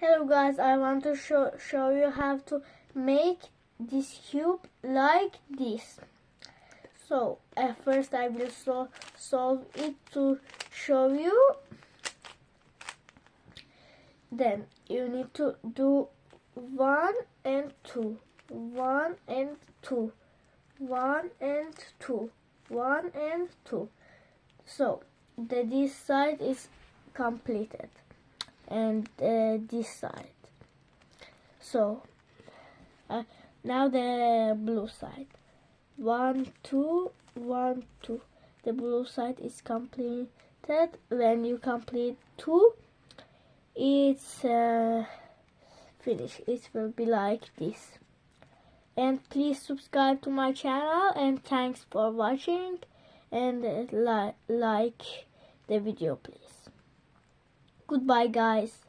Hello guys, I want to show you how to make this cube like this. So at first I will solve it to show you. Then you need to do 1 and 2, 1 and 2, 1 and 2, 1 and 2. So this side is completed and this side. So now the blue side. 1 2 1 2. The blue side is completed. When you complete 2, it's finished. It will be like this. And please subscribe to my channel, and thanks for watching, and like the video please. Goodbye guys.